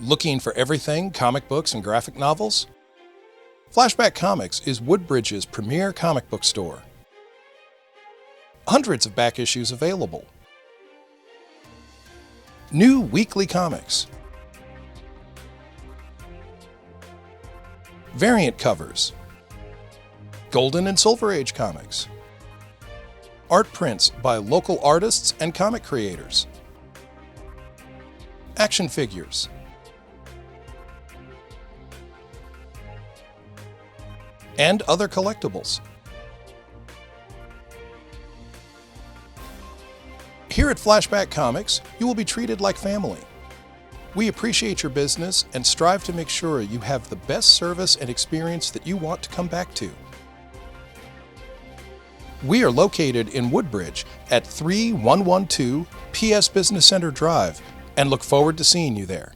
Looking for everything comic books and graphic novels? Flashback Comics is Woodbridge's premier comic book store. Hundreds of back issues available. New weekly comics. Variant covers. Golden and Silver Age comics. Art prints by local artists and comic creators. Action figures. And other collectibles. Here at Flashback Comics, you will be treated like family. We appreciate your business and strive to make sure you have the best service and experience that you want to come back to. We are located in Woodbridge at 3112 PS Business Center Drive and look forward to seeing you there.